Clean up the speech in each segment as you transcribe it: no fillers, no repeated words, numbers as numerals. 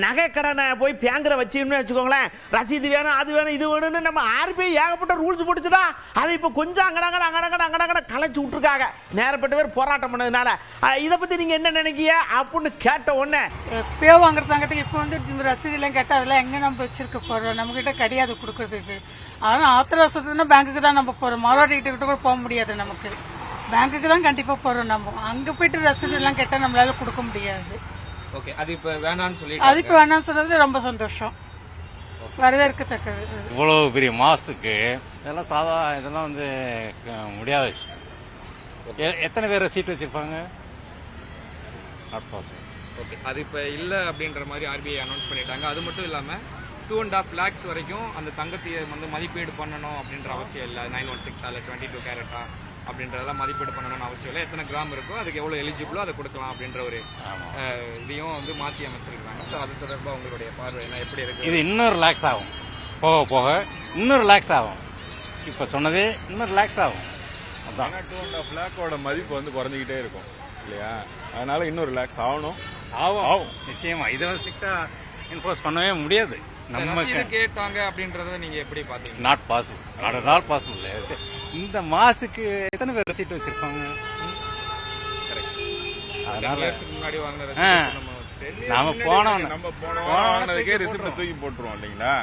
நகை கடனை போய் பேங்கில் வச்சுன்னு வச்சுக்கோங்களேன், ரசீது வேணும் அது வேணும் இது வேணும்னு நம்ம ஆர்பிஐ ஏகப்பட்ட ரூல்ஸ் போட்டுச்சுடா. அதை இப்போ கொஞ்சம் அங்கடங்கட கலைச்சி விட்டுருக்காங்க நேரப்பட்ட பேர் போராட்டம் பண்ணதுனால. இதை பற்றி நீங்கள் என்ன நினைக்கிய அப்படின்னு கேட்ட உடனே எப்பயோ வாங்குறதாங்கிறதுக்கு இப்போ வந்து ரசீதுலாம் கேட்டால் அதெல்லாம் எங்கே நம்ம வச்சிருக்க போகிறோம், நம்மக்கிட்ட கிடையாது கொடுக்கறதுக்கு. ஆனால் ஆத்திரவசத்துனா பேங்க்குக்கு தான் நம்ம போகிறோம், மார்வாடிக்கிட்ட கூட போக முடியாது, நமக்கு பேங்க்குக்கு தான் கண்டிப்பாக போகிறோம். நம்ம அங்கே போயிட்டு ரசீதுலாம் கேட்டால் நம்மளால கொடுக்க முடியாது. ஓகே, அது இப்போ வேணான்னு சொல்லி அது இப்போ வேணான்னு சொன்னது ரொம்ப சந்தோஷம், வரவேற்கத்தக்கது. இவ்வளவு பெரிய மாசுக்கு இதெல்லாம் இதெல்லாம் வந்து முடியாத விஷயம். எத்தனை பேர் சீட் வச்சிருப்பாங்க? Not possible. ஓகே, அது இப்போ இல்லை அப்படின்ற மாதிரி ஆர்பிஐ அனௌன்ஸ் பண்ணிட்டாங்க. அது மட்டும் இல்லாமல் 2.5 lakhs வரைக்கும் அந்த தங்கத்தையை வந்து மதிப்பீடு பண்ணணும் அப்படின்ற அவசியம் இல்லை. 916 அல்ல 22 கேரட்டா அப்படின்றதெல்லாம் மதிப்பீடு பண்ணணும்னு அவசியம் இல்லை. எத்தனை கிராம் இருக்கோ அதுக்கு எவ்வளோ எலிஜிபிளோ அதை கொடுக்கலாம் அப்படின்ற ஒரு இதையும் வந்து மாற்றி அமைச்சிருக்காங்க. ஸோ அது தொடர்பாக உங்களுடைய பார்வை என்ன, எப்படி இருக்கு? இது இன்னொரு லேக்ஸ் ஆகும், போக போக இன்னொரு லேக்ஸ் ஆகும். இப்போ சொன்னதே இன்னொரு லேக்ஸ் ஆகும். அதான் 2.5 lakhோட மதிப்பு வந்து குறைஞ்சிக்கிட்டே இருக்கும் இல்லையா? அதனால இன்னொரு லேக்ஸ் ஆகணும். ஆகும் நிச்சயமா. இதை ஸ்ட்ரிக்டா என்ஃபோர்ஸ் பண்ணவே முடியாது. நம்ம கேட்டாங்க அப்படின்றத நீங்க எப்படி பாத்தீங்க? Not possible, not possible. இந்த மாசுக்கு எத்தனை பேர் சீட் வச்சிருப்பாங்க? அதனால முன்னாடி வாங்கின நாம போனதுக்கே ரிசிப்ட் தூக்கி போட்டுருவோம் இல்லைங்களா?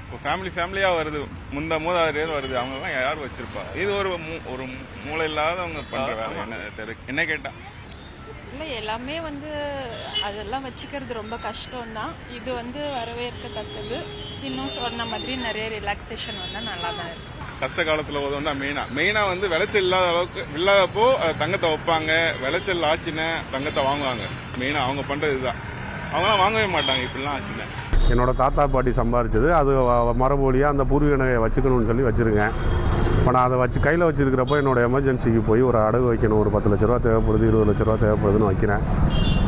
இப்போ ஃபேமிலியா வருது, மூதாதையர் வருது, அவங்க எல்லாம் யார் வச்சிருப்பா? இது ஒரு மூளை இல்லாதவங்க பண்ற வேலை. என்ன கேட்டா இல்லை, எல்லாமே வந்து அதெல்லாம் வச்சுக்கிறது ரொம்ப கஷ்டம்தான். இது வந்து வரவேற்கத்தக்கது. இன்னும் சொன்ன மாதிரி நிறைய ரிலாக்ஸேஷன் வந்தால் நல்லா தான் இருக்கும். கஷ்ட காலத்தில் உதவுனா மெயினாக வந்து விளைச்சல் இல்லாத அளவுக்கு இல்லாதப்போ தங்கத்தை வைப்பாங்க, விளைச்சல் ஆச்சுன்னா தங்கத்தை வாங்குவாங்க. மெயினாக அவங்க பண்ணுறது இதுதான். அவங்களாம் வாங்கவே மாட்டாங்க இப்படிலாம் ஆச்சுன்னா. என்னோட தாத்தா பாட்டி சம்பாரிச்சது அது மரபொழியாக அந்த பூர்வீக நகையை வச்சுக்கணும்னு சொல்லி வச்சுருக்கேன். இப்போ நான் அதை வச்சு கையில் வச்சுருக்கிறப்போ என்னோடய எமர்ஜென்சிக்கு போய் ஒரு அடகு வைக்கணும், ஒரு 10 லட்ச ரூபா தேவைப்படுது, 20 லட்ச ரூபா தேவைப்படுதுன்னு வைக்கிறேன்.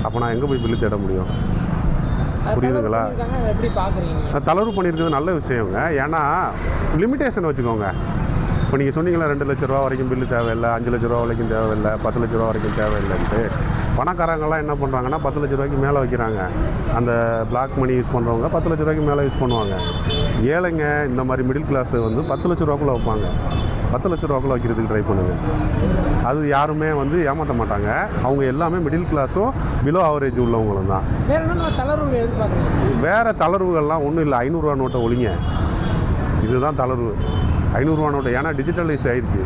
அப்போ நான் எங்கே போய் பில்லு தேட முடியும்? புரியுதுங்களா? தளர்வு பண்ணியிருக்கிறது நல்ல விஷயங்க. ஏன்னா லிமிட்டேஷன் வச்சுக்கோங்க. இப்போ நீங்கள் சொன்னீங்களா 2 லட்ச ரூபா வரைக்கும் பில்லு தேவையில்லை, 5 லட்ச ரூபா வரைக்கும் தேவையில்லை, 10 லட்ச ரூபா வரைக்கும் தேவையில்லைன்ட்டு. பணக்காரங்கெல்லாம் என்ன பண்ணுறாங்கன்னா 10 லட்ச ரூபாய்க்கு மேலே வைக்கிறாங்க. அந்த பிளாக் மணி யூஸ் பண்ணுறவங்க 10 லட்ச ரூபாய்க்கு மேலே யூஸ் பண்ணுவாங்க. ஏழைங்க இந்த மாதிரி மிடில் கிளாஸ் வந்து 10 லட்ச ரூபாக்குள்ளே வைப்பாங்க. 10 லட்ச ரூபாக்குள்ளே வைக்கிறதுக்கு ட்ரை பண்ணுங்கள். அது யாருமே வந்து ஏமாற்ற மாட்டாங்க. அவங்க எல்லாமே மிடில் கிளாஸும் பிலோ ஆவரேஜ் உள்ளவங்களும் தான். வேறு தளர்வுகள்லாம் ஒன்றும் இல்லை. 500 ரூபா நோட்டை ஒழிங்க, இதுதான் தளர்வு. 500 ரூபா நோட்டு. ஏன்னா டிஜிட்டலைஸ் ஆயிடுச்சு.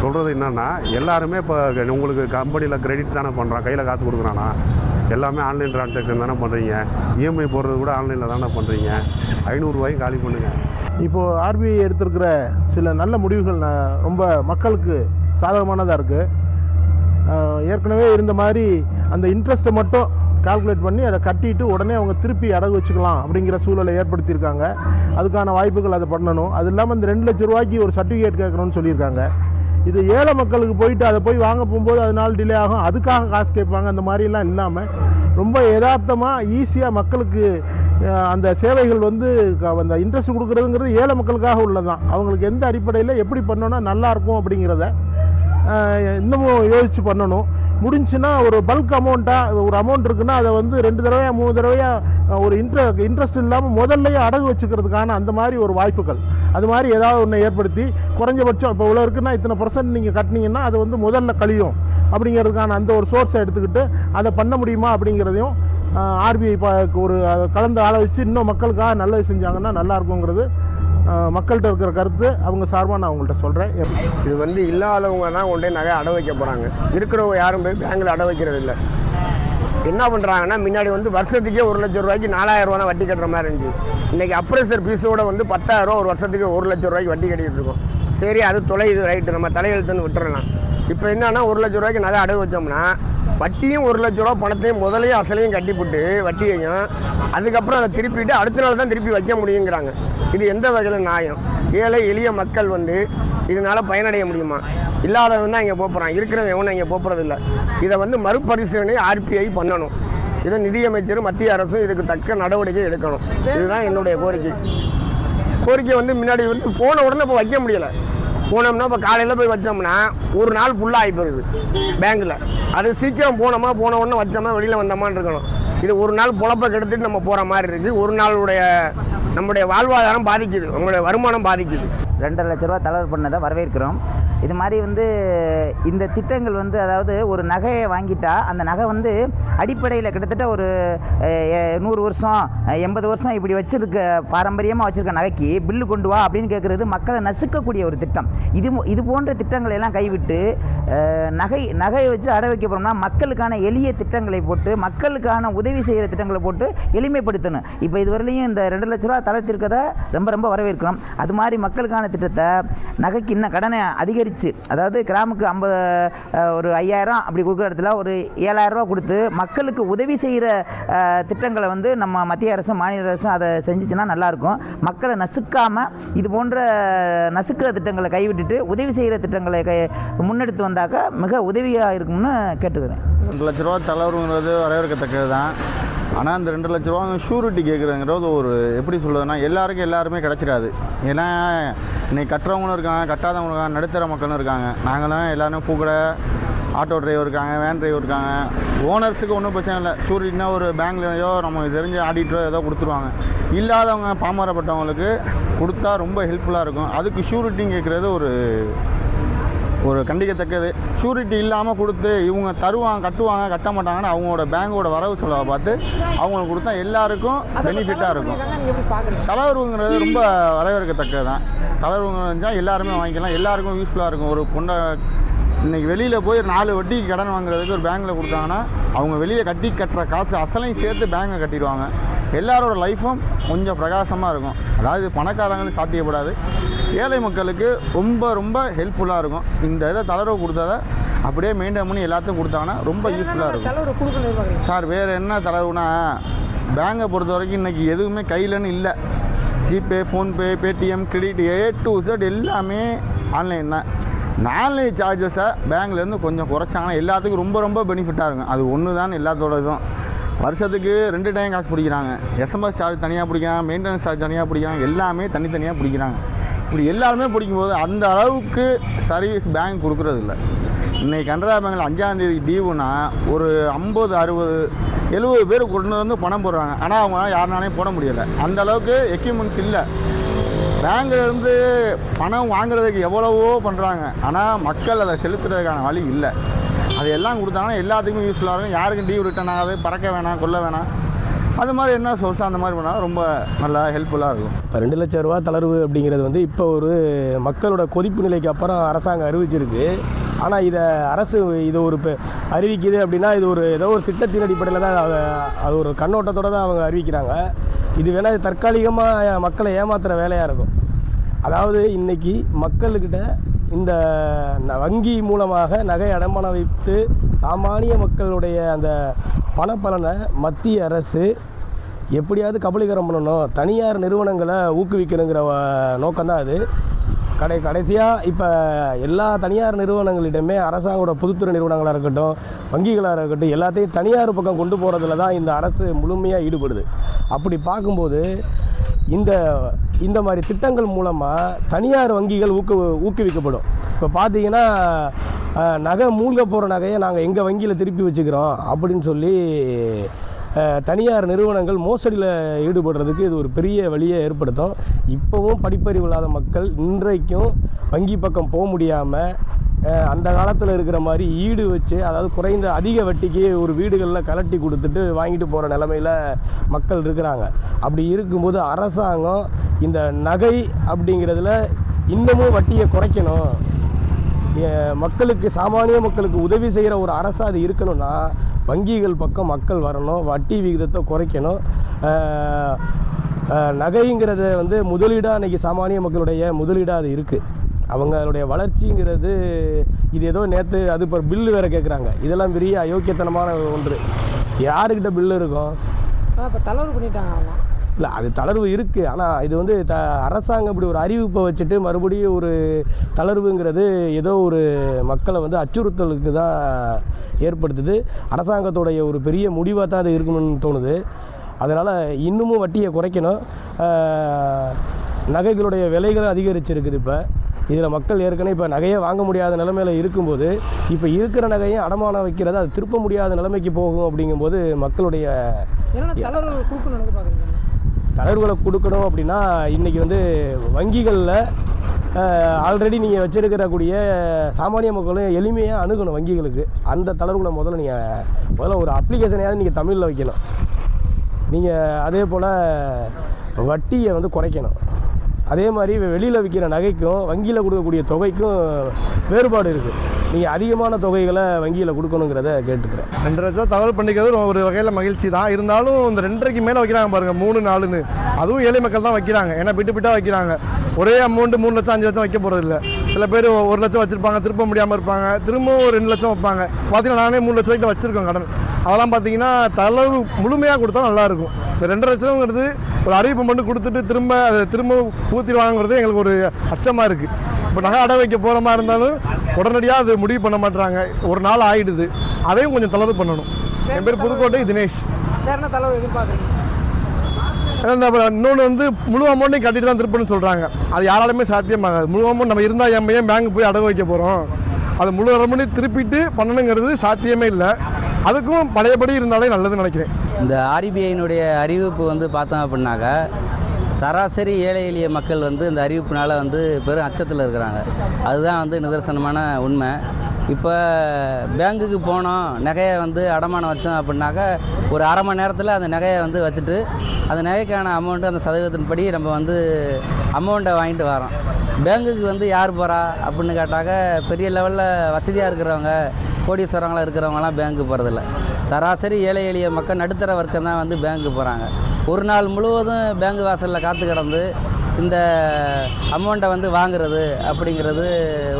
சொல்கிறது என்னென்னா எல்லாருமே இப்போ உங்களுக்கு கம்பெனியில் கிரெடிட் தானே பண்ணுறான், கையில் காசு கொடுக்குறானா? எல்லாமே ஆன்லைன் ட்ரான்சாக்ஷன் தானே பண்ணுறீங்க. இஎம்ஐ போடுறது கூட ஆன்லைனில் தானே பண்ணுறீங்க. 500 ரூபாயும் காலி பண்ணுங்கள். இப்போது ஆர்பிஐ எடுத்திருக்கிற சில நல்ல முடிவுகள் ரொம்ப மக்களுக்கு சாதகமானதாக இருக்குது. ஏற்கனவே இருந்த மாதிரி அந்த இன்ட்ரெஸ்ட்டை மட்டும் கால்குலேட் பண்ணி அதை கட்டிட்டு உடனே அவங்க திருப்பி அடகு வச்சுக்கலாம் அப்படிங்கிற சூழலை ஏற்படுத்தியிருக்காங்க. அதுக்கான வாய்ப்புகள் அதை பண்ணணும். அது இல்லாமல் இந்த 2 லட்ச ரூபாய்க்கு ஒரு சர்டிஃபிகேட் கேட்கணும்னு சொல்லியிருக்காங்க. இது ஏழை மக்களுக்கு போயிட்டு அதை போய் வாங்க போகும்போது அதனால் டிலே ஆகும், அதுக்காக காசு கேட்பாங்க. அந்த மாதிரிலாம் இல்லாமல் ரொம்ப யதார்த்தமாக ஈஸியாக மக்களுக்கு அந்த சேவைகள் வந்து அந்த இன்ட்ரெஸ்ட் கொடுக்குறதுங்கிறது ஏழை மக்களுக்காக உள்ளதான். அவங்களுக்கு எந்த அடிப்படையில் எப்படி பண்ணோன்னா நல்லாயிருக்கும் அப்படிங்கிறத இன்னமும் யோசித்து பண்ணணும். முடிஞ்சுன்னா ஒரு பல்க் அமௌண்ட்டாக ஒரு அமௌண்ட் இருக்குன்னா அதை வந்து 2 தடவையா 3 தடவையா ஒரு இன்ட்ரெஸ்ட் இல்லாமல் முதல்லையே அடகு வச்சுக்கிறதுக்கான அந்த மாதிரி ஒரு வாய்ப்புகள் அது மாதிரி ஏதாவது ஒன்று ஏற்படுத்தி குறைஞ்சபட்சம் இப்போ இவ்வளோ இருக்குன்னா இத்தனை % நீங்கள் கட்டினீங்கன்னா அது வந்து முதல்ல கழியும் அப்படிங்கிறதுக்கான அந்த ஒரு சோர்ஸை எடுத்துக்கிட்டு அதை பண்ண முடியுமா அப்படிங்கிறதையும் ஆர்பிஐ ஒரு கலந்து ஆலோசித்து இன்னும் மக்களுக்காக நல்லது செஞ்சாங்கன்னா நல்லாயிருக்குங்கிறது மக்கள்கிட்ட இருக்கிற கருத்து. அவங்க சார்பாக நான் அவங்கள்ட்ட சொல்கிறேன். இது வந்து இல்லாதவங்க தான் கொண்டே நகை அடை வைக்க போகிறாங்க. இருக்கிறவங்க யாரும் போய் பேங்கில் அடை வைக்கிறது இல்லை. என்ன பண்ணுறாங்கன்னா முன்னாடி வந்து வருஷத்துக்கே 1 லட்ச ரூபாய்க்கு 4000 ரூபா தான் வட்டி கட்டுற மாதிரி இருந்துச்சு. இன்றைக்கி அப்ரைசர் ஃபீஸோடு வந்து 10,000 ரூபா ஒரு வருஷத்துக்கு 1 லட்ச ரூபாய்க்கு வட்டி கட்டிக்கிட்டு இருக்கோம். சரி, அது தொலைது, ரைட்டு, நம்ம தலையெழுத்துன்னு விட்டுறலாம். இப்போ என்னன்னா 1 லட்ச ரூபாய்க்கு நகை அடகு வச்சோம்னா வட்டியும் 1 லட்ச ரூபா பணத்தையும் முதலையும் அசலையும் கட்டிவிட்டு வட்டியையும் அதுக்கப்புறம் அதை திருப்பிட்டு அடுத்த நாள் தான் திருப்பி வைக்க முடியுங்கிறாங்க. இது எந்த வகையில் நியாயம்? ஏழை எளிய மக்கள் வந்து இதனால் பயனடைய முடியுமா? இல்லாதவன் தான் இங்கே போகிறான், இருக்கிறவன் எவனும் இங்கே போகிறதில்ல. இதை வந்து மறுபரிசீலனை ஆர்பிஐ பண்ணணும். இதை நிதியமைச்சரும் மத்திய அரசும் இதுக்கு தக்க நடவடிக்கை எடுக்கணும். இதுதான் என்னுடைய கோரிக்கை வந்து முன்னாடி வந்து போன உடனே இப்போ வைக்க முடியலை. போனோம்னா இப்போ காலையில் போய் வச்சோம்னா ஒரு நாள் ஃபுல்லாக ஆகி போகுது பேங்க்கில். அது சீக்கிரம் போன உடனே வச்சோம்னா வெளியில் வந்தோமான்னு இருக்கணும். இது ஒரு நாள் பொழப்பை கெடுத்துட்டு நம்ம போகிற மாதிரி இருக்குது. ஒரு நாளுடைய நம்முடைய வாழ்வாதாரம் பாதிக்குது, நம்மளுடைய வருமானம் பாதிக்குது. 2.5 லட்ச ரூபா தளர்வு பண்ணதை வரவேற்கிறோம். இது மாதிரி இந்த திட்டங்கள் அதாவது ஒரு நகையை வாங்கிட்டா அந்த நகை அடிப்படையில் கிட்டத்தட்ட ஒரு 100 வருஷம் 80 வருஷம் இப்படி வச்சிருக்க பாரம்பரியமாக வச்சுருக்க நகைக்கு பில்லு கொண்டு வா அப்படின்னு கேட்குறது மக்களை நசுக்கக்கூடிய ஒரு திட்டம். இது போன்ற திட்டங்களை எல்லாம் கைவிட்டு நகையை வச்சு அடை வைக்க போகிறோம்னா மக்களுக்கான எளிய திட்டங்களை போட்டு மக்களுக்கான உதவி செய்கிற திட்டங்களை போட்டு எளிமைப்படுத்தணும். இப்போ இதுவரையிலையும் இந்த 2 லட்ச ரூபா தளர்த்திருக்கதை ரொம்ப ரொம்ப வரவேற்கிறோம். அது மாதிரி மக்களுக்கான திட்டத்தை நகைக்கு இன்னும் கடனை அதிகரித்து, அதாவது கிராமுக்கு 50 ஒரு 5000 அப்படி கொடுக்குற இடத்துல ஒரு 7000 ரூபா கொடுத்து மக்களுக்கு உதவி செய்கிற திட்டங்களை நம்ம மத்திய அரசும் மாநில அரசும் அதை செஞ்சுச்சுன்னா நல்லாயிருக்கும். மக்களை நசுக்காமல் இது போன்ற நசுக்கிற திட்டங்களை கைவிட்டுட்டு உதவி செய்கிற திட்டங்களை முன்னெடுத்து வந்தாக்க மிக உதவியாக இருக்கும்னு கேட்டுக்கிறேன். 2 லட்ச ரூபா தளர்வுங்கிறது வரவேற்கத்தக்கது தான். ஆனால் இந்த 2 லட்ச ரூபா ஷூரிட்டி கேட்குறங்கிறது ஒரு எப்படி சொல்லுதுன்னா எல்லாருமே கிடச்சிடாது. ஏன்னா இன்னைக்கு கட்டுறவங்களும் இருக்காங்க, கட்டாதவங்களும் இருக்காங்க, நடுத்தர மக்களும் இருக்காங்க. நாங்களாம் எல்லாருமே பூக்கடை, ஆட்டோ டிரைவர் இருக்காங்க, வேன் டிரைவர் இருக்காங்க. ஓனர்ஸுக்கு ஒன்றும் பிரச்சனை இல்லை. ஷூரிட்டினா ஒரு பேங்க்லேயோ நம்ம தெரிஞ்ச ஆடிட்டரோ ஏதோ கொடுத்துருவாங்க. இல்லாதவங்க பாமரப்பட்டவங்களுக்கு கொடுத்தா ரொம்ப ஹெல்ப்ஃபுல்லாக இருக்கும். அதுக்கு ஷூரிட்டின்னு கேட்குறது ஒரு கண்டிக்கத்தக்கது. ஷூரிட்டி இல்லாமல் கொடுத்து இவங்க கட்டுவாங்க கட்ட மாட்டாங்கன்னு அவங்களோட பேங்கோட வரவு செலவை பார்த்து அவங்களுக்கு கொடுத்தா எல்லாருக்கும் பெனிஃபிட்டாக இருக்கும். தளர்வுங்கிறது ரொம்ப வரவேற்கத்தக்கது தான். தளர்வுங்க இருந்தால் எல்லாருமே வாங்கிக்கலாம், எல்லாருக்கும் யூஸ்ஃபுல்லாக இருக்கும். இன்றைக்கி வெளியில் போய் 4 வட்டிக்கு கடன் வாங்குறதுக்கு ஒரு பேங்க்கில் கொடுத்தாங்கன்னா அவங்க வெளியில் கட்டுற காசு அசலையும் சேர்த்து பேங்கை கட்டிடுவாங்க. எல்லாரோட லைஃப்பும் கொஞ்சம் பிரகாசமாக இருக்கும். அதாவது பணக்காரங்களுக்கு சாத்தியப்படாது, ஏழை மக்களுக்கு ரொம்ப ரொம்ப ஹெல்ப்ஃபுல்லாக இருக்கும். இந்த இதை தளர்வு கொடுத்ததை அப்படியே மெயின்டைன் பண்ணி எல்லாத்தையும் கொடுத்தாங்கன்னா ரொம்ப யூஸ்ஃபுல்லாக இருக்கும். சார் வேறு என்ன தளர்வுனா, பேங்கை பொறுத்த வரைக்கும் இன்றைக்கி எதுவுமே கையிலன்னு இல்லை. GPay, PhonePe, Paytm, credit A to Z எல்லாமே ஆன்லைன் தான். ஆன்லைன் சார்ஜஸை பேங்க்லேருந்து கொஞ்சம் குறைச்சாங்கன்னா எல்லாத்துக்கும் ரொம்ப ரொம்ப பெனிஃபிட்டாக இருக்கும். அது ஒன்று தான் எல்லாத்தோட இதுவும். வருஷத்துக்கு 2 டைம் காசு பிடிக்கிறாங்க. SMS சார்ஜ் தனியாக பிடிக்கிறாங்க, மெயின்டெனன்ஸ் சார்ஜ் தனியாக பிடிக்கிறாங்க, எல்லாமே தனித்தனியாக பிடிக்கிறாங்க. இப்படி எல்லாருமே பிடிக்கும்போது அந்த அளவுக்கு சர்வீஸ் பேங்க் கொடுக்குறது இல்லை. இன்றைக்கி கனரா பேங்கில் 5ஆம் தேதி டியூனா ஒரு 50, 60, 70 பேர் கொண்டு பணம் போடுறாங்க. ஆனால் அவங்களால யாருனாலையும் போட முடியலை. அந்த அளவுக்கு எக்யூப்மெண்ட்ஸ் இல்லை. பேங்க்லேருந்து பணம் வாங்குறதுக்கு எவ்வளவோ பண்ணுறாங்க, ஆனால் மக்கள் அதை செலுத்துறதுக்கான வழி இல்லை. அது எல்லாம் கொடுத்தாங்கன்னா எல்லாத்துக்குமே யூஸ்ஃபுல்லாக இருக்கும். யாருக்கும் டியூ ரிட்டர்ன் ஆகாது, பறக்க வேணாம், கொல்ல வேணாம். அது மாதிரி என்ன சோர்ஸாக அந்த மாதிரி பண்ணால் ரொம்ப நல்லா ஹெல்ப்ஃபுல்லாக இருக்கும். இப்போ 2 லட்ச ரூபா தளர்வு அப்படிங்கிறது இப்போ ஒரு மக்களோட கொதிப்பு நிலைக்கு அப்புறம் அரசாங்கம் அறிவிச்சிருக்கு. ஆனால் அரசு ஒரு அறிவிக்குது அப்படின்னா இது ஏதோ ஒரு திட்டத்தின் அடிப்படையில் தான் அது ஒரு கண்ணோட்டத்தோடு தான் அவங்க அறிவிக்கிறாங்க. இது வேணால் தற்காலிகமாக மக்களை ஏமாத்துகிற வேலையாக இருக்கும். அதாவது இன்றைக்கி மக்கள்கிட்ட இந்த வங்கி மூலமாக நகை அடமானம் வைத்து சாமானிய மக்களுடைய அந்த பணப்பலனை மத்திய அரசு எப்படியாவது கபலீகரம் பண்ணணும், தனியார் நிறுவனங்களை ஊக்குவிக்கணுங்கிற நோக்கம்தான் அது. கடைசியாக இப்போ எல்லா தனியார் நிறுவனங்களிடமே அரசாங்கோட பொதுத்துறை நிறுவனங்களாக இருக்கட்டும், வங்கிகளாக இருக்கட்டும், எல்லாத்தையும் தனியார் பக்கம் கொண்டு போகிறதுல தான் இந்த அரசு முழுமையாக ஈடுபடுது. அப்படி பார்க்கும்போது இந்த மாதிரி திட்டங்கள் மூலமாக தனியார் வங்கிகள் ஊக்குவிக்கப்படும். இப்போ பார்த்தீங்கன்னா நகை மூழ்க போகிற நகையை நாங்கள் எங்கள் வங்கியில் திருப்பி வச்சுக்கிறோம் அப்படின்னு சொல்லி தனியார் நிறுவனங்கள் மோசடியில் ஈடுபடுறதுக்கு இது ஒரு பெரிய வழியை ஏற்படுத்தும். இப்போவும் படிப்பறிவு இல்லாத மக்கள் இன்றைக்கும் வங்கி பக்கம் போக முடியாமல் அந்த காலத்தில் இருக்கிற மாதிரி ஈடு வச்சு, அதாவது குறைந்த அதிக வட்டிக்கு ஒரு வீடுகளில் கலட்டி கொடுத்துட்டு வாங்கிட்டு போகிற நிலமையில் மக்கள் இருக்கிறாங்க. அப்படி இருக்கும்போது அரசாங்கம் இந்த நகை அப்படிங்கிறதுல இன்னமும் வட்டியை குறைக்கணும். மக்களுக்கு, சாமானிய மக்களுக்கு உதவி செய்கிற ஒரு அரசாக அது இருக்கணும்னா வங்கிகள் பக்கம் மக்கள் வரணும், வட்டி விகிதத்தை குறைக்கணும். நகைங்கிறத முதலீடாக இன்றைக்கி சாமானிய மக்களுடைய முதலீடாக அது இருக்குது. அவங்களுடைய வளர்ச்சிங்கிறது இது ஏதோ நேற்று அது இப்போ பில்லு வேறு கேட்குறாங்க. இதெல்லாம் பெரிய அயோக்கியத்தனமான ஒன்று. யாருக்கிட்ட பில்லு இருக்கும்? இப்போ தளர்வு பண்ணிட்டாங்க. இல்லை, அது தளர்வு இருக்குது. ஆனால் இது அரசாங்கம் இப்படி ஒரு அறிவிப்பை வச்சுட்டு மறுபடியும் ஒரு தளர்வுங்கிறது ஏதோ ஒரு மக்களை அச்சுறுத்தலுக்கு தான் ஏற்படுத்துது. அரசாங்கத்தோடைய ஒரு பெரிய முடிவாக தான் அது இருக்கணும்னு தோணுது. அதனால் இன்னமும் வட்டியை குறைக்கணும். நகைகளுடைய விலைகளும் அதிகரிச்சிருக்குது. இப்போ இதில் மக்கள் ஏற்கனவே இப்போ நகையை வாங்க முடியாத நிலைமையில் இருக்கும்போது இப்போ இருக்கிற நகையை அடமானம் வைக்கிறது அது திருப்ப முடியாத நிலைமைக்கு போகும் அப்படிங்கும்போது மக்களுடைய தளர்வுகளை கொடுக்கணும் அப்படின்னா இன்றைக்கி வந்து வங்கிகளில் ஆல்ரெடி நீங்கள் வச்சுருக்கிறக்கூடிய சாமானிய மக்களும் எளிமையாக அணுகணும் வங்கிகளுக்கு. அந்த தளர்வுகளை முதல்ல ஒரு அப்ளிகேஷனையாவது நீங்கள் தமிழில் வைக்கணும். நீங்கள் அதே போல் வட்டியை வந்து குறைக்கணும். அதே மாதிரி வெளியில் விற்கிற நகைக்கும் வங்கியில் கொடுக்கக்கூடிய தொகைக்கும் வேறுபாடு இருக்குது. நீங்கள் அதிகமான தொகைகளை வங்கியில் கொடுக்கணுங்கிறத கேட்டுக்கிறேன். 2 லட்சம் தகவல் பண்ணிக்கிறது ஒரு வகையில் மகிழ்ச்சி தான். இருந்தாலும் இந்த 2.5க்கு மேலே வைக்கிறாங்க பாருங்கள், 3, 4ன்னு. அதுவும் ஏழை மக்கள் தான் வைக்கிறாங்க. ஏன்னா பிட்டாக வைக்கிறாங்க. ஒரே அமௌண்ட்டு 3 லட்சம் 5 லட்சம் வைக்க போகிறது இல்லை. சில பேர் 1 லட்சம் வச்சுருப்பாங்க, திருப்ப முடியாமல் இருப்பாங்க, திரும்பவும் 2 லட்சம் வைப்பாங்க. பார்த்தீங்கன்னா நானே 3 லட்சம் வச்சுருக்கேன் கடன். அதெல்லாம் பார்த்தீங்கன்னா தளர்வு முழுமையாக கொடுத்தா நல்லாயிருக்கும். இந்த 2 லட்சங்கிறது ஒரு அறிவிப்பு மட்டும் கொடுத்துட்டு திரும்ப பூத்திடுவாங்கிறது எங்களுக்கு ஒரு அச்சமாக இருக்குது. இப்போ நகை அடை வைக்க போகிற மாதிரி இருந்தாலும் உடனடியாக அது முடிவு பண்ண மாட்டுறாங்க. ஒரு நாள் ஆகிடுது. அதையும் கொஞ்சம் தளர்வு பண்ணணும். என் பேர் புதுக்கோட்டை தினேஷ். தளர்வு எதிர்பார்க்குறீங்க? இன்னொன்று வந்து முழு அமௌண்ட்டையும் கட்டிட்டு தான் திருப்பணும்னு சொல்கிறாங்க. அது யாராலுமே சாத்தியமாகாது. முழு அமௌண்ட் நம்ம இருந்தால் ஏன் பேங்க் போய் அடகு வைக்க போகிறோம்? அது முழு அமௌண்ட்டையும் திருப்பிட்டு பண்ணணுங்கிறது சாத்தியமே இல்லை. அதுக்கும் பழையபடி இருந்தாலே நல்லதுன்னு நினைக்கிறேன். இந்த ஆர்பிஐனுடைய அறிவிப்பு வந்து பார்த்தோம் அப்படின்னாக்கா சராசரி ஏழை எளிய மக்கள் வந்து இந்த அறிவிப்புனால் வந்து பெரும் அச்சத்தில் இருக்கிறாங்க. அதுதான் வந்து நிதர்சனமான உண்மை. இப்போ பேங்குக்கு போனோம், நகையை வந்து அடமானம் வச்சோம் அப்படின்னாக்கா ஒரு அரை மணி நேரத்தில் அந்த நகையை வந்து வச்சுட்டு அந்த நகைக்கான அமௌண்ட்டு அந்த சதவீதத்தின்படி நம்ம வந்து அமௌண்ட்டை வாங்கிட்டு வரோம். பேங்குக்கு வந்து யார் போகிறா அப்படின்னு கேட்டாக்க பெரிய லெவலில் வசதியாக இருக்கிறவங்க, கோடீஸ்வரங்களாக இருக்கிறவங்களாம் பேங்க்கு போகிறதில்ல. சராசரி ஏழை எளிய மக்கள் நடுத்தர வர்க்கம் தான் வந்து பேங்க்கு போகிறாங்க. ஒரு நாள் முழுவதும் பேங்கு வாசலில் காத்து கிடந்து இந்த அமௌண்ட்டை வந்து வாங்குறது அப்படிங்கிறது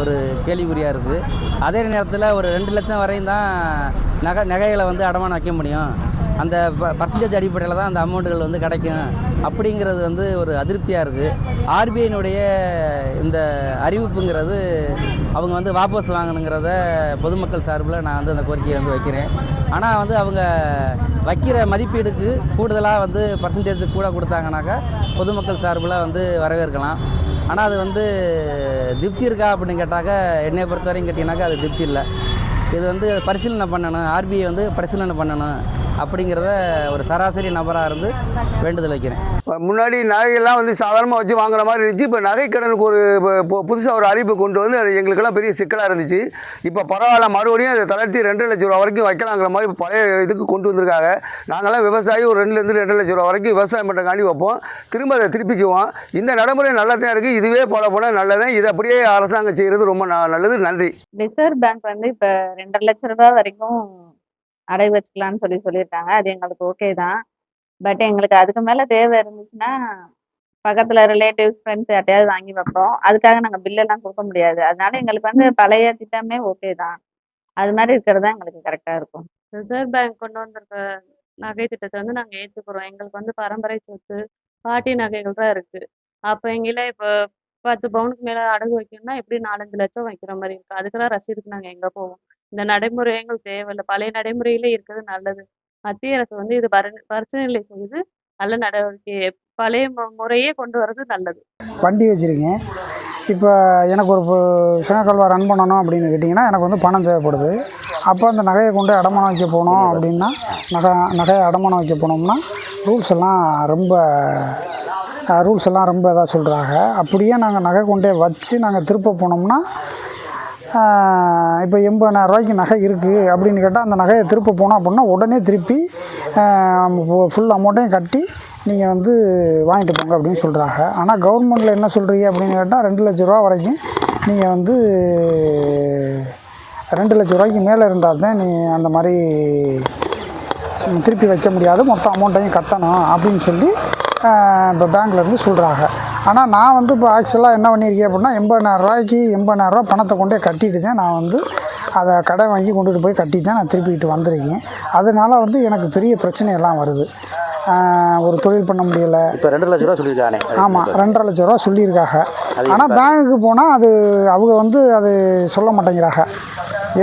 ஒரு கேள்விக்குறியாக இருக்குது. அதே நேரத்தில் ஒரு 2 லட்சம் வரையும் தான் நகைகளை வந்து அடமானம் வைக்க முடியும். அந்த பர்சன்டேஜ் அடிப்படையில் தான் அந்த அமௌண்ட்டுகள் வந்து கிடைக்கும் அப்படிங்கிறது வந்து ஒரு அதிருப்தியாக இருக்குது. ஆர்பிஐனுடைய இந்த அறிவிப்புங்கிறது அவங்க வந்து வாபஸ் வாங்கணுங்கிறத பொதுமக்கள் சார்பில் நான் வந்து அந்த கோரிக்கையை வந்து வைக்கிறேன். ஆனால் வந்து அவங்க வைக்கிற மதிப்பீடுக்கு கூடுதலாக வந்து பர்சன்டேஜ் கூட கொடுத்தாங்கனாக்கா பொதுமக்கள் சார்பில் வந்து வரவேற்கலாம். ஆனால் அது வந்து திருப்தி இருக்கா அப்படின்னு கேட்டாக்கா என்னை பொறுத்த வரையும் கேட்டிங்கனாக்கா அது திருப்தி இல்லை. இது வந்து பரிசீலனை பண்ணணும், ஆர்பிஐ வந்து பரிசீலனை பண்ணணும் அப்படிங்கிறத ஒரு சராசரி நபராக இருந்து வேண்டுதல் வைக்கிறேன். முன்னாடி நகைகள்லாம் வந்து சாதாரணமாக வச்சு வாங்குற மாதிரி இருந்துச்சு. இப்போ நகைக்கடனுக்கு ஒரு புதுசாக ஒரு அறிவிப்பு கொண்டு வந்து அது எங்களுக்கெல்லாம் பெரிய சிக்கலாக இருந்துச்சு. இப்போ பரவாயில்ல, மறுபடியும் அதை தளர்த்தி 2 லட்ச ரூபா வரைக்கும் வைக்கலாங்கிற மாதிரி பழைய இதுக்கு கொண்டு வந்திருக்காங்க. நாங்கள்லாம் விவசாயி ஒரு 2லேருந்து 2 லட்ச ரூபா வரைக்கும் விவசாயம் பண்ணுறக்காண்டி வைப்போம், திரும்ப அதை திருப்பிக்குவோம். இந்த நடைமுறை நல்லதான் இருக்குது. இதுவே போனால் நல்லதான். இதை அப்படியே அரசாங்கம் செய்கிறது ரொம்ப நல்லது. நன்றி. ரிசர்வ் பேங்க் வந்து இப்போ 2 லட்ச ரூபா வரைக்கும் அடகு வச்சுக்கலான்னு சொல்லியிருக்காங்க. அது எங்களுக்கு ஓகே தான். பட் எங்களுக்கு அதுக்கு மேலே தேவை இருந்துச்சுன்னா பக்கத்தில் ரிலேட்டிவ்ஸ், ஃப்ரெண்ட்ஸ் யார்ட்டையாவது வாங்கி வைப்போம். அதுக்காக நாங்கள் பில்லெல்லாம் கொடுக்க முடியாது. அதனால எங்களுக்கு வந்து பழைய திட்டமே ஓகே தான். அது மாதிரி இருக்கிறது தான் எங்களுக்கு கரெக்டாக இருக்கும். ரிசர்வ் பேங்க் கொண்டு வந்திருக்க நகை திட்டத்தை வந்து நாங்கள் ஏற்றுக்கிறோம். எங்களுக்கு வந்து பரம்பரை சொத்து, பாட்டி நகைகள் தான் இருக்குது. அப்போ எங்களை இப்போ 10 பவுனுக்கு மேலே அடகு வைக்கணும்னா எப்படி 4-5 லட்சம் வைக்கிற மாதிரி இருக்குது. அதுக்கெல்லாம் ரசீதுக்கு நாங்கள் எங்கே போவோம்? இந்த நடைமுறை எங்களுக்கு தேவையில்லை. பழைய நடைமுறையிலே இருக்கிறது நல்லது. மத்திய அரசு வந்து இது பரிசீலனை செய்து நல்ல நடவடிக்கை பழைய முறையே கொண்டு வர்றது நல்லது. வண்டி வச்சுருக்கேன். இப்போ எனக்கு ஒரு சங்கக்கல்வா ரன் பண்ணணும் அப்படின்னு கேட்டிங்கன்னா எனக்கு வந்து பணம் தேவைப்படுது. அப்போ அந்த நகையை கொண்டு அடமானம் வைக்க போனோம் அப்படின்னா நகையை அடமானம் வைக்க போனோம்னா ரூல்ஸ் எல்லாம் ரொம்ப இதாக சொல்கிறாங்க. அப்படியே நாங்கள் நகை கொண்டே வச்சு நாங்கள் திருப்ப போனோம்னா இப்போ 80,000 ரூபாய்க்கு நகை இருக்குது அப்படின்னு கேட்டால் அந்த நகையை திருப்ப போனோம் அப்படின்னா உடனே திருப்பி ஃபுல் அமௌண்ட்டையும் கட்டி நீங்கள் வந்து வாங்கிட்டு போங்க அப்படின்னு சொல்கிறாங்க. ஆனால் கவர்மெண்ட்டில் என்ன சொல்கிறீங்க அப்படின்னு கேட்டால் 2 லட்ச ரூபா வரைக்கும் நீங்கள் வந்து 2 லட்ச ரூபாய்க்கு மேலே இருந்தால் தான் நீ அந்த மாதிரி திருப்பி வைக்க முடியாது, மொத்த அமௌண்ட்டையும் கட்டணும் அப்படின்னு சொல்லி இப்போ பேங்க்லேருந்து சொல்கிறாங்க. ஆனால் நான் வந்து இப்போ ஆக்சுவலாக என்ன பண்ணியிருக்கேன் அப்படின்னா 80,000 ரூபாய்க்கு 80,000 ரூபா பணத்தை கொண்டே கட்டிட்டு தான் நான் வந்து அதை கடை வாங்கி கொண்டுட்டு போய் கட்டி தான் நான் திருப்பிக்கிட்டு வந்திருக்கேன். அதனால் வந்து எனக்கு பெரிய பிரச்சனையெல்லாம் வருது. ஒரு தொழில் பண்ண முடியலை. இப்போ 2 லட்ச ரூபா சொல்லியிருக்காங்க. ஆமாம், 2.5 லட்ச ரூபா சொல்லியிருக்காங்க. ஆனால் பேங்குக்கு போனால் அது அவங்க வந்து அது சொல்ல மாட்டேங்கிறாங்க.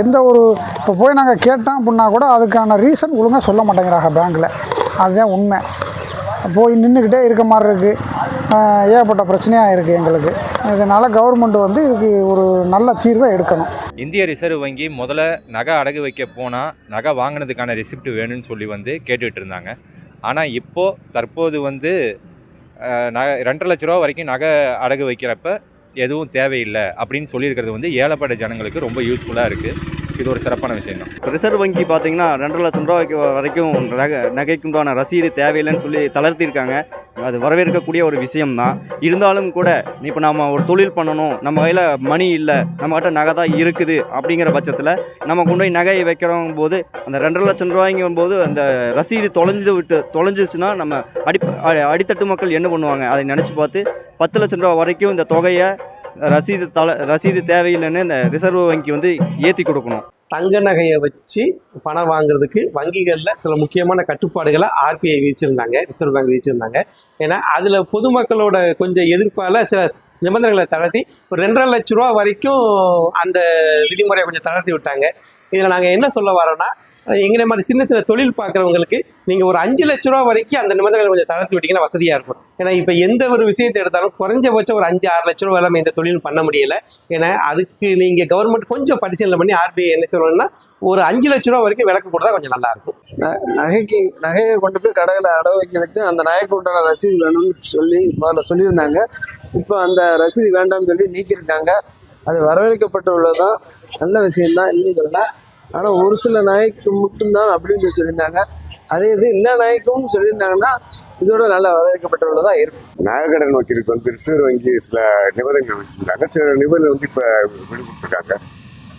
எந்த ஒரு இப்போ போய் நாங்கள் கேட்டோம் அப்படின்னா கூட அதுக்கான ரீசன் ஒழுங்காக சொல்ல மாட்டேங்கிறாங்க பேங்க்கில். அதுதான் உண்மை. போய் நின்றுக்கிட்டே இருக்க மாதிரி இருக்குது. ஏகப்பட்ட பிரச்சனையாக இருக்குது எங்களுக்கு. இதனால் கவர்மெண்ட் வந்து இதுக்கு ஒரு நல்ல தீர்வை எடுக்கணும். இந்திய ரிசர்வ் வங்கி முதல்ல நகை அடகு வைக்க போனால் நகை வாங்கினதுக்கான ரெசிப்ட் வேணும்னு சொல்லி கேட்டுக்கிட்டு இருந்தாங்க. ஆனால் தற்போது 2.5 லட்ச ரூபா வரைக்கும் நகை அடகு வைக்கிறப்ப எதுவும் தேவையில்லை அப்படின்னு சொல்லியிருக்கிறது ஏழைப்பட்ட ஜனங்களுக்கு ரொம்ப யூஸ்ஃபுல்லாக இருக்குது. இது ஒரு சிறப்பான விஷயம் தான். ரிசர்வ் வங்கி பார்த்தீங்கன்னா 2.5 லட்சம் ரூபாய்க்கு வரைக்கும் நகைக்குண்டான ரசீது தேவையில்லைன்னு சொல்லி தளர்த்திருக்காங்க. அது வரவேற்கக்கூடிய ஒரு விஷயம்தான். இருந்தாலும் கூட இப்போ நம்ம ஒரு தொழில் பண்ணணும், நம்ம கையில் மணி இல்லை, நம்மகிட்ட நகை தான் இருக்குது அப்படிங்கிற பட்சத்தில் நம்ம கொண்டு போய் நகையை வைக்கிறோம் போது அந்த 2.5 லட்சம் ரூபாய்ங்கும் போது அந்த ரசீது தொலைஞ்சிச்சுன்னா நம்ம அடித்தட்டு மக்கள் என்ன பண்ணுவாங்க அதை நினச்சி பார்த்து 10 லட்சம் ரூபா வரைக்கும் இந்த தொகையை ரசீது தேவையில்லைன்னு இந்த ரிசர்வ் வங்கி ஏற்றி கொடுக்கணும். தங்க நகையை வச்சு பணம் வாங்குறதுக்கு வங்கிகளில் சில முக்கியமான கட்டுப்பாடுகளை ஆர்பிஐ விதிச்சிருந்தாங்க, ரிசர்வ் பேங்க் விதிச்சிருந்தாங்க. ஏன்னா அதில் பொதுமக்களோட கொஞ்சம் எதிர்ப்பால் சில நிபந்தனைகளை தளர்த்தி ஒரு 2.5 லட்ச ரூபா வரைக்கும் அந்த விதிமுறையை கொஞ்சம் தளர்த்தி விட்டாங்க. இதில் நாங்கள் என்ன சொல்ல வரோன்னா, எங்களை மாதிரி சின்ன சின்ன தொழில் பார்க்குறவங்களுக்கு நீங்கள் ஒரு 5 லட்ச ரூபா வரைக்கும் அந்த நிபந்தனைகளை கொஞ்சம் தளர்த்தி விட்டிங்கன்னா வசதியாக இருக்கும். ஏன்னா இப்போ எந்த ஒரு விஷயத்தை எடுத்தாலும் குறைஞ்சபட்சம் ஒரு 5-6 லட்ச ரூபா இல்லாமல் இந்த தொழில் பண்ண முடியலை. ஏன்னா அதுக்கு நீங்கள் கவர்மெண்ட் கொஞ்சம் பரிசீலனை பண்ணி ஆர்பிஐ என்ன சொல்லணும்னா ஒரு 5 லட்ச ரூபா வரைக்கும் விலக்கு கொடுத்தா கொஞ்சம் நல்லாயிருக்கும். நகையை கொண்டு போய் கடையில் அடகு வைக்கிறதுக்கு அந்த நகைக்கு உண்டான ரசீது வேணும்னு சொல்லி முதல்ல சொல்லியிருந்தாங்க. இப்போ அந்த ரசீது வேண்டாம்னு சொல்லி நீக்கியிருக்காங்க. அது வரவேற்கப்பட்டுள்ளதான், நல்ல விஷயம்தான், இன்னும் சொல்லலாம். ஆனால் ஒரு சில நகைக்கு மட்டும்தான் அப்படின்னு சொல்லியிருந்தாங்க. அதே இது எல்லா நகைக்கும் சொல்லியிருந்தாங்கன்னா இதோட நல்லா வரவேற்கப்பட்டுள்ளதாக இருக்கும். நகைக்கடன் வைக்கிறதுக்கு ரிசர்வ் வங்கி சில நிபந்தனைகள் வச்சுருந்தாங்க. சில நிபந்தனை இப்போ விடுபட்டுருக்காங்க.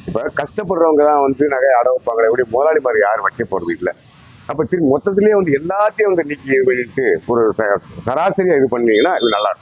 இப்போ கஷ்டப்படுறவங்க தான் நகை அடகு வைப்பாங்களே, எப்படி முதலாளி மாதிரி யாரும் வைக்க போகிறது இல்லை. அப்போ திரும்பி மொத்தத்திலேயே எல்லாத்தையும் நீக்கி பண்ணிட்டு ஒரு சராசரியாக இது பண்ணீங்கன்னா இது நல்லாயிருக்கும்.